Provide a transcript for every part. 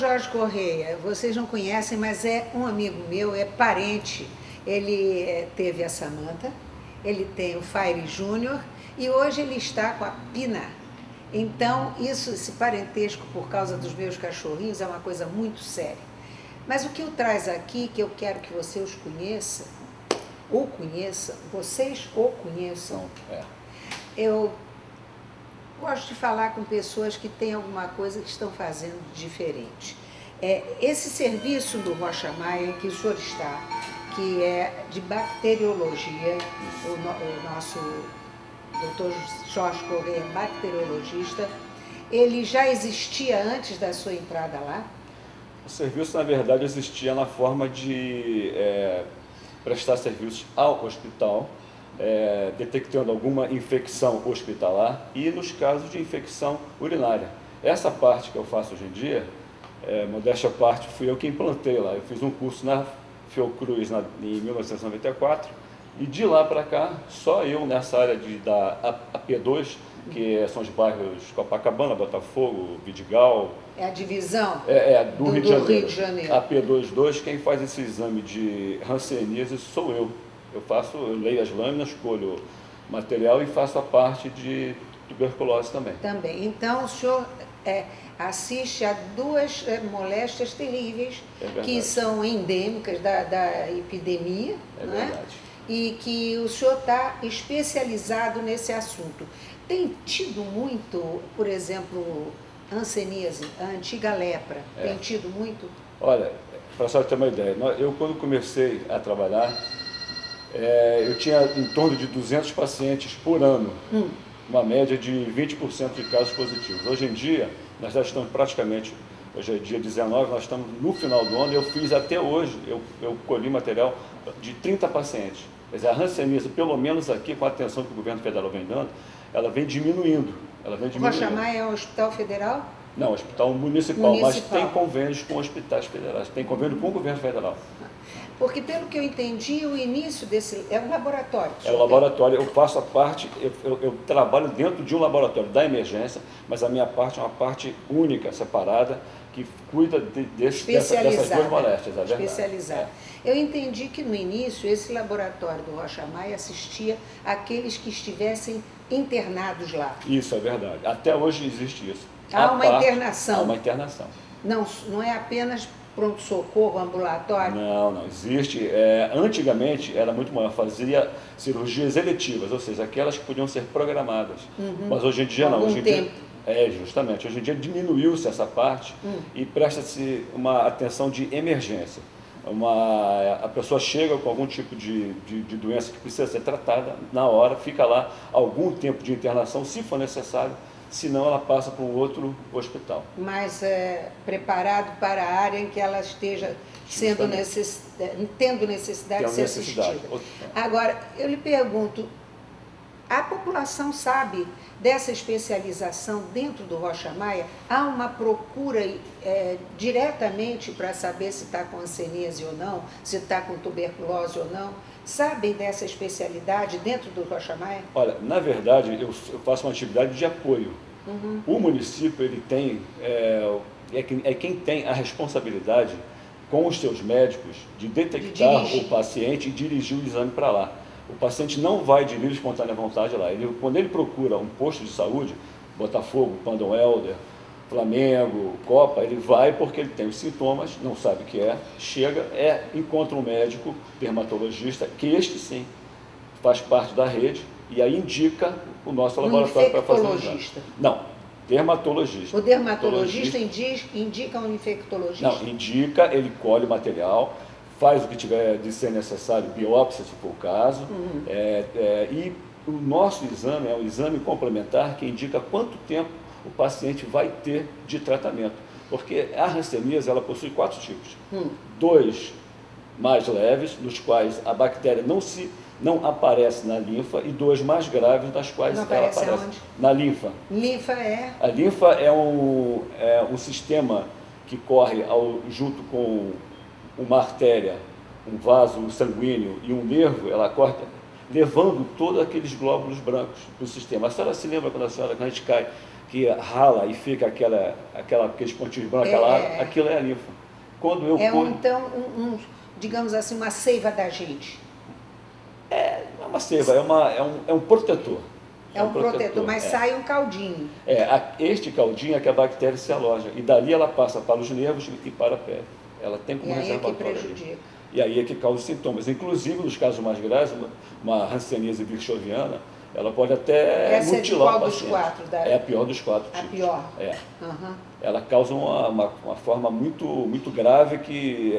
Jorge Correia, vocês não conhecem, mas é um amigo meu, é parente. Ele teve a Samantha, ele tem o Fire Júnior e hoje ele está com a Pina. Então, esse parentesco por causa dos meus cachorrinhos é uma coisa muito séria. Mas o que o traz aqui, que eu quero que você os conheça, ou conheçam, vocês o conheçam, eu gosto de falar com pessoas que têm alguma coisa que estão fazendo diferente. Esse serviço do Rocha Maia em que o senhor está, que é de bacteriologia, o nosso doutor Jorge Correia, bacteriologista, ele já existia antes da sua entrada lá? O serviço, na verdade, existia na forma de prestar serviços ao hospital, detectando alguma infecção hospitalar e nos casos de infecção urinária. Essa parte que eu faço hoje em dia, modéstia à parte, fui eu que implantei lá. Eu fiz um curso na Fiocruz em 1994 e de lá para cá, só eu nessa área da AP2, que são os bairros Copacabana, Botafogo, Vidigal. É a divisão do Rio de Janeiro. AP22, quem faz esse exame de hanseníase sou eu. Eu leio as lâminas, escolho material e faço a parte de tuberculose também. Também. Então, o senhor assiste a duas moléstias terríveis que são endêmicas da epidemia, não é? Verdade. E que o senhor está especializado nesse assunto. Tem tido muito, por exemplo, hanseníase, a antiga lepra, tem tido muito? Olha, para a senhora ter uma ideia, eu quando comecei a trabalhar, eu tinha em torno de 200 pacientes por ano, uma média de 20% de casos positivos. Hoje em dia, nós já estamos praticamente, hoje é dia 19, nós estamos no final do ano, eu fiz até hoje, eu colhi material de 30 pacientes. Quer dizer, a hanseníase, pelo menos aqui, com a atenção que o governo federal vem dando, ela vem diminuindo. O Rocha Maia é um hospital federal? Não, hospital municipal, mas tem convênios com hospitais federais, tem convênio com o governo federal. Porque, pelo que eu entendi, o início desse... é um laboratório. É um laboratório, eu faço a parte, eu trabalho dentro de um laboratório da emergência, mas a minha parte é uma parte única, separada, que cuida dessas duas moléstias, é verdade. Especializada. Eu entendi que no início esse laboratório do Rocha Maia assistia aqueles que estivessem internados lá. Isso é verdade. Até hoje existe isso. Há uma internação. Há uma internação. Não é apenas pronto-socorro, ambulatório? Não existe. Antigamente era muito maior, fazia cirurgias eletivas, ou seja, aquelas que podiam ser programadas. Mas hoje em dia não. Hoje em dia, justamente. Hoje em dia diminuiu-se essa parte e presta-se uma atenção de emergência. A pessoa chega com algum tipo de doença que precisa ser tratada na hora, fica lá algum tempo de internação, se for necessário, senão ela passa para um outro hospital. Mas preparado para a área em que ela esteja tendo necessidade de ser assistida. Agora, eu lhe pergunto, a população sabe dessa especialização dentro do Rocha Maia? Há uma procura diretamente para saber se está com hanseníase ou não, se está com tuberculose ou não? Sabem dessa especialidade dentro do Rocha Maia? Olha, na verdade, eu faço uma atividade de apoio. O município, ele tem, quem tem a responsabilidade com os seus médicos de detectar o paciente e dirigir o exame para lá. O paciente não vai de livre e espontânea vontade lá. Quando ele procura um posto de saúde, Botafogo, Pandon Helder, Flamengo, Copa, ele vai porque ele tem os sintomas, não sabe o que chega, encontra um médico dermatologista, que este sim faz parte da rede, e aí indica o nosso laboratório para fazer o exame. Não, dermatologista. O dermatologista indica um infectologista? Não, indica, ele colhe o material, faz o que tiver de ser necessário, biópsia, se for o caso, e o nosso exame é um exame complementar que indica quanto tempo o paciente vai ter de tratamento. Porque a hanseníase, ela possui 4 tipos. 2 mais leves, nos quais a bactéria não aparece na linfa, e 2 mais graves, nas quais ela aparece onde? Na linfa. A linfa é um sistema que corre junto com uma artéria, um vaso sanguíneo e um nervo, ela corta, levando todos aqueles glóbulos brancos do sistema. A senhora se lembra quando a gente cai, que rala e fica aqueles pontinhos brancos, aquilo é a linfa. Quando eu então, digamos assim, uma seiva da gente. Não é uma seiva, é um protetor. É um protetor, mas sai um caldinho. Este caldinho é que a bactéria se aloja, e dali ela passa para os nervos e para a pele. Ela tem como reservatório. E aí é que prejudica. E aí é que causa sintomas. Inclusive, nos casos mais graves, uma hanseníase virchoviana, ela pode até mutilar o paciente. Essa é de qual dos 4? É a pior dos 4 tipos. A pior? Ela causa uma forma muito, muito grave que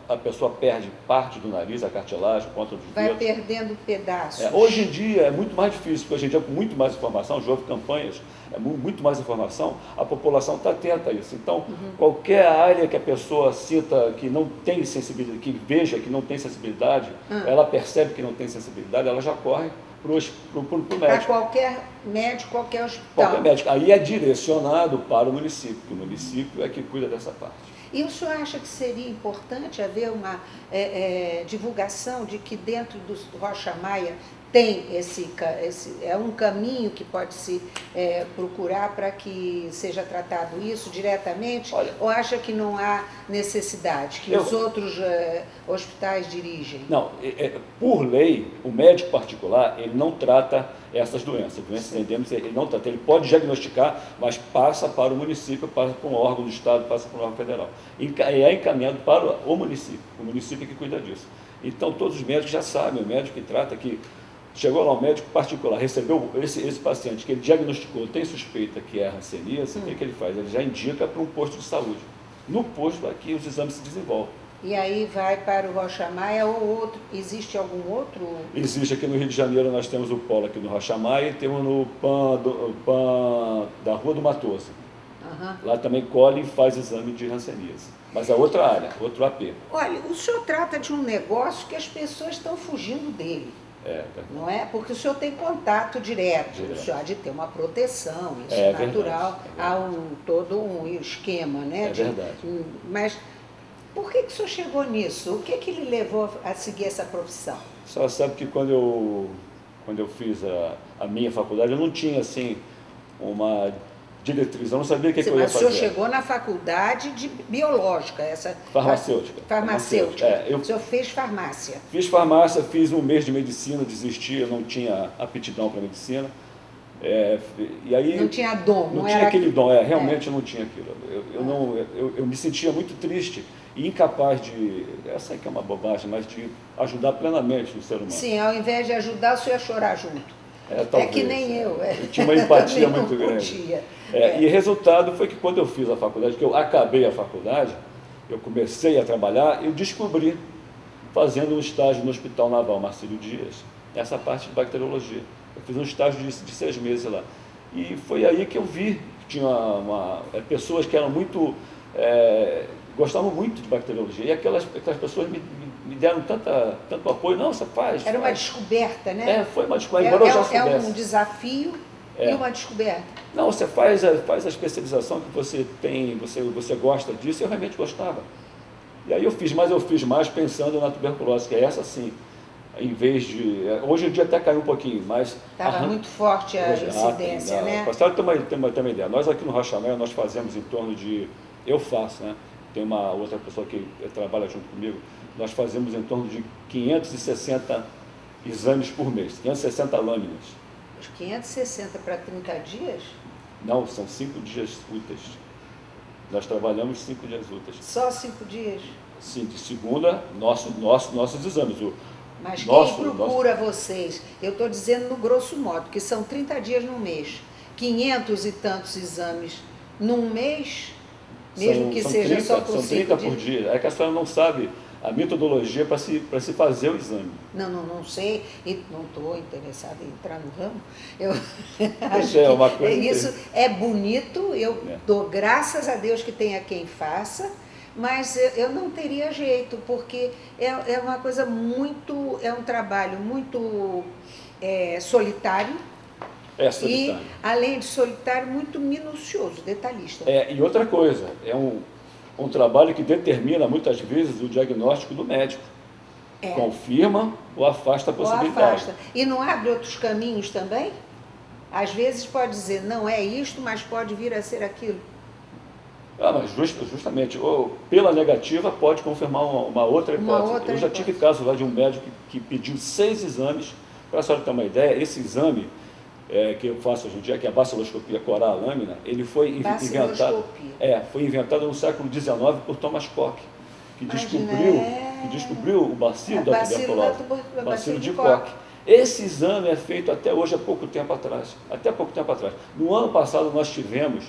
a pessoa perde parte do nariz, a cartilagem, ponta dos dedos. Vai perdendo pedaços. Hoje em dia é muito mais difícil, porque hoje em dia com muito mais informação, houve campanhas, muito mais informação, a população está atenta a isso. Então, qualquer área que a pessoa sinta que não tem sensibilidade, que veja que não tem sensibilidade, ela percebe que não tem sensibilidade, ela já corre para o médico. Para qualquer médico, qualquer hospital. Qualquer médico. Aí é direcionado para o município, porque o município é que cuida dessa parte. E o senhor acha que seria importante haver uma divulgação de que dentro do Rocha Maia tem é um caminho que pode se procurar para que seja tratado isso diretamente? Olha, ou acha que não há necessidade, que os outros hospitais dirigem? Não, por lei, o médico particular, ele não trata essas doenças endêmicas, ele não trata, ele pode diagnosticar, mas passa para o município, passa para um órgão do Estado, passa para um órgão federal. É encaminhado para o município é que cuida disso. Então, todos os médicos já sabem, o médico que trata, que chegou lá um médico particular, recebeu esse paciente que ele diagnosticou, tem suspeita que é hanseníase, o que ele faz? Ele já indica para um posto de saúde. No posto aqui os exames se desenvolvem. E aí vai para o Rocha Maia ou outro? Existe algum outro? Existe aqui no Rio de Janeiro, nós temos o polo aqui no Rocha Maia e temos no PAN da Rua do Matoso. Lá também colhe e faz exame de hanseníase. Mas é outra área, outro AP. Olha, o senhor trata de um negócio que as pessoas estão fugindo dele. Não é? Porque o senhor tem contato direto, o senhor há de ter uma proteção, isso é natural, há todo um esquema, né? É verdade. Mas por que o senhor chegou nisso? O que lhe levou a seguir essa profissão? A senhora sabe que quando eu fiz a minha faculdade, eu não tinha assim uma diretriz, eu não sabia o que eu ia fazer. Mas o senhor chegou na faculdade de biológica, farmacêutica. O senhor fez farmácia. Fiz farmácia, fiz um mês de medicina, desisti, eu não tinha aptidão para medicina. E aí, não tinha dom, não tinha aquele dom, realmente não tinha aquilo. Eu me sentia muito triste e incapaz de, essa aí que é uma bobagem, mas de ajudar plenamente o ser humano. Sim, ao invés de ajudar, o senhor ia chorar junto. Talvez, que nem eu. Eu tinha uma empatia muito grande. E o resultado foi que quando eu fiz a faculdade, que eu acabei a faculdade, eu comecei a trabalhar, eu descobri, fazendo um estágio no Hospital Naval Marcílio Dias, essa parte de bacteriologia. Eu fiz um estágio de 6 meses lá. E foi aí que eu vi que tinha pessoas que eram muito, gostavam muito de bacteriologia. E aquelas pessoas me deram tanto apoio. Não, você faz. Era uma descoberta, né? Foi uma descoberta, embora eu já soubesse. Um desafio e uma descoberta. Não, você faz a especialização que você tem, você gosta disso, eu realmente gostava. E aí eu fiz mais pensando na tuberculose, que é essa sim, em vez de... Hoje em dia até caiu um pouquinho, mas... Estava muito forte a incidência, né? Para você ter uma ideia, nós aqui no Rocha Maia, nós fazemos em torno de... Eu faço, né? Tem uma outra pessoa que trabalha junto comigo, nós fazemos em torno de 560 exames por mês, 560 lâminas. Os 560 para 30 dias? Não, são 5 dias úteis. Nós trabalhamos 5 dias úteis. Só 5 dias? Sim, de segunda, nossos exames. Mas quem procura vocês? Eu estou dizendo no grosso modo, que são 30 dias no mês. 500 e tantos exames num mês, mesmo que seja 30, só por 5 dias. São 30 por dia. É que a senhora não sabe a metodologia para se fazer o exame. Não sei, e não estou interessada em entrar no ramo. Eu acho uma coisa isso é bonito, eu dou graças a Deus que tenha quem faça, mas eu não teria jeito, porque é uma coisa muito, é um trabalho muito solitário. Solitário. E, além de solitário, muito minucioso, detalhista. E outra coisa, é um trabalho que determina, muitas vezes, o diagnóstico do médico. Confirma ou afasta a possibilidade. E não abre outros caminhos também? Às vezes pode dizer, não é isto, mas pode vir a ser aquilo. Mas justamente, ou pela negativa pode confirmar uma outra hipótese. Eu já tive caso lá de um médico que pediu 6 exames, para a senhora ter uma ideia, esse exame que eu faço hoje em dia, que é a baciloscopia corar a lâmina, ele foi inventado no século XIX por Thomas Koch, que descobriu o bacilo da tuberculose, bacilo de Koch. Esse exame é feito até hoje, há pouco tempo atrás. No ano passado nós tivemos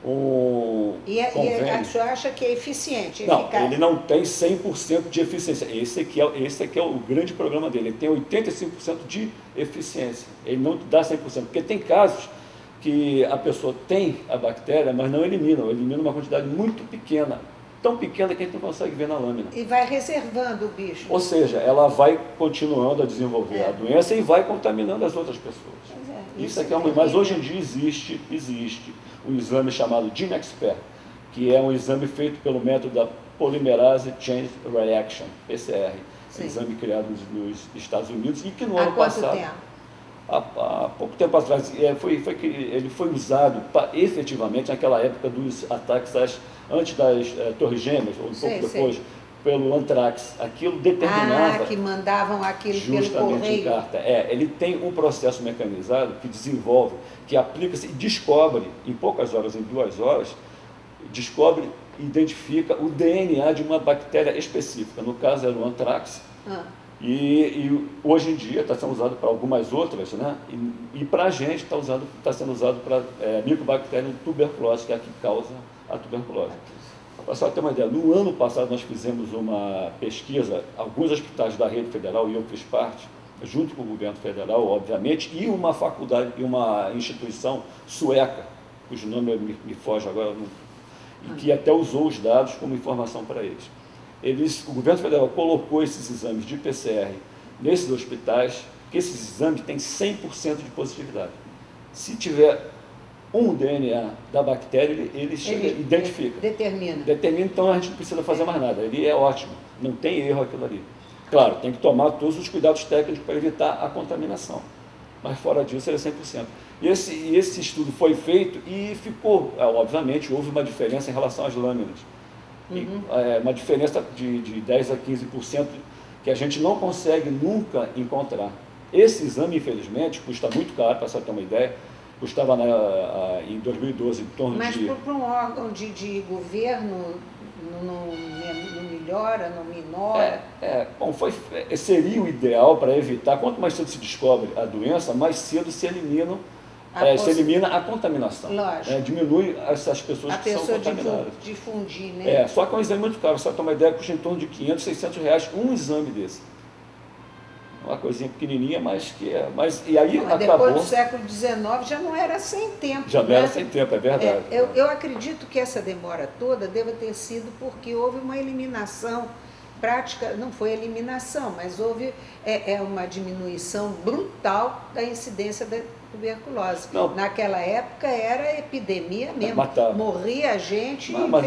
convênio. E a senhora acha que é eficiente? Não, ele não tem 100% de eficiência. Esse aqui é o grande problema dele. Ele tem 85% de eficiência. Ele não dá 100%, porque tem casos que a pessoa tem a bactéria, mas não elimina uma quantidade muito pequena. Tão pequena que a gente não consegue ver na lâmina. E vai reservando o bicho. Ou seja, ela vai continuando a desenvolver a doença e vai contaminando as outras pessoas. Isso aqui mas hoje em dia existe um exame chamado GeneXpert, que é um exame feito pelo método da Polymerase Chain Reaction, PCR, um exame criado nos Estados Unidos e que no ano passado, há pouco tempo atrás, ele foi usado efetivamente naquela época dos ataques antes das Torres Gêmeas, ou um pouco depois, pelo antrax. Aquilo determinava... que mandavam aquilo pelo correio. Em carta. Ele tem um processo mecanizado que desenvolve, que aplica-se e descobre, em poucas horas, em 2 horas, identifica o DNA de uma bactéria específica. No caso, era o antrax. E hoje em dia está sendo usado para algumas outras, né? E para a gente está sendo usado para micobactéria tuberculose, que é a que causa a tuberculose. Para só ter uma ideia, no ano passado nós fizemos uma pesquisa, alguns hospitais da rede federal, e eu fiz parte, junto com o governo federal, obviamente, e uma faculdade, e uma instituição sueca, cujo nome me foge agora, e que até usou os dados como informação para eles. O governo federal colocou esses exames de PCR nesses hospitais, que esses exames têm 100% de positividade. Se tiver um DNA da bactéria, ele identifica. Determina, então a gente não precisa fazer mais nada. Ele é ótimo, não tem erro aquilo ali. Claro, tem que tomar todos os cuidados técnicos para evitar a contaminação. Mas fora disso, ele é 100%. E esse estudo foi feito e ficou, obviamente, houve uma diferença em relação às lâminas. Uma diferença de 10% a 15% que a gente não consegue nunca encontrar. Esse exame, infelizmente, custa muito caro, para você ter uma ideia. Custava em 2012 em torno Mas para um órgão de governo não melhora, não minora? Bom, seria o ideal para evitar, quanto mais cedo se descobre a doença, mais cedo se elimina a contaminação. Lógico. Diminui essas pessoas que são contaminadas. Difundir, né? Só que é um exame muito caro, só para ter uma ideia, custa em torno de R$500, R$600 um exame desse. Uma coisinha pequenininha, mas e aí acabou... Depois do século XIX já não era sem tempo. Já não era sem tempo, é verdade. Eu acredito que essa demora toda deva ter sido porque houve uma eliminação prática, não foi eliminação, mas houve uma diminuição brutal da incidência da tuberculose. Naquela época era epidemia mesmo, morria gente mas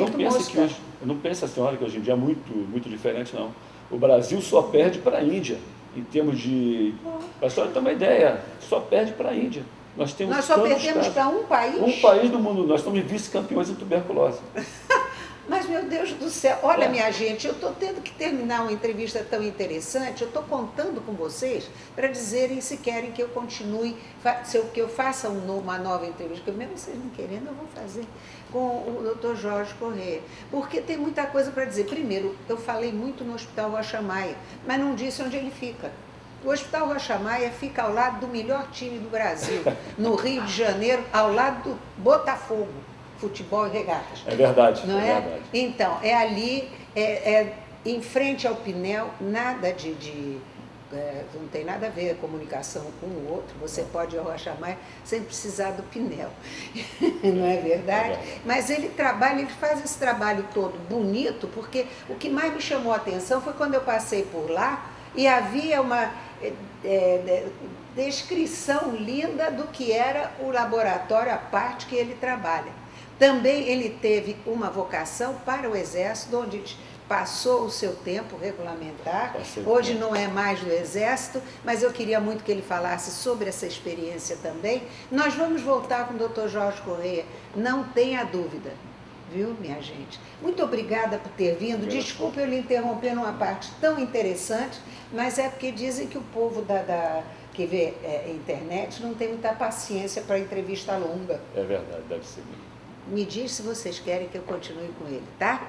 não pense a senhora que hoje em dia é muito diferente, não. O Brasil só perde para a Índia. Em termos de... Para a senhora ter uma ideia, só perde para a Índia. Nós só perdemos para um país? Um país do mundo. Nós somos vice-campeões em tuberculose. Mas, meu Deus do céu, olha, minha gente, eu estou tendo que terminar uma entrevista tão interessante, eu estou contando com vocês para dizerem se querem que eu continue, que eu faça uma nova entrevista, porque mesmo vocês não querendo, eu vou fazer com o Dr. Jorge Corrêa, porque tem muita coisa para dizer. Primeiro, eu falei muito no Hospital Rocha Maia, mas não disse onde ele fica. O Hospital Rocha Maia fica ao lado do melhor time do Brasil, no Rio de Janeiro, ao lado do Botafogo. Futebol e regatas. É verdade. Não é? Verdade. Então, é ali, em frente ao Pinel, nada não tem nada a ver a comunicação com o outro, você pode ir ao Rocha Maia sem precisar do Pinel, não é verdade? Mas ele faz esse trabalho todo bonito, porque o que mais me chamou a atenção foi quando eu passei por lá e havia uma descrição linda do que era o laboratório, a parte que ele trabalha. Também ele teve uma vocação para o Exército, onde passou o seu tempo regulamentar. Hoje não é mais do Exército, mas eu queria muito que ele falasse sobre essa experiência também. Nós vamos voltar com o Dr. Jorge Correia, não tenha dúvida. Viu, minha gente? Muito obrigada por ter vindo. Desculpe eu lhe interromper numa parte tão interessante, mas é porque dizem que o povo que vê internet não tem muita paciência para entrevista longa. É verdade, deve ser mesmo. Me diz se vocês querem que eu continue com ele, tá?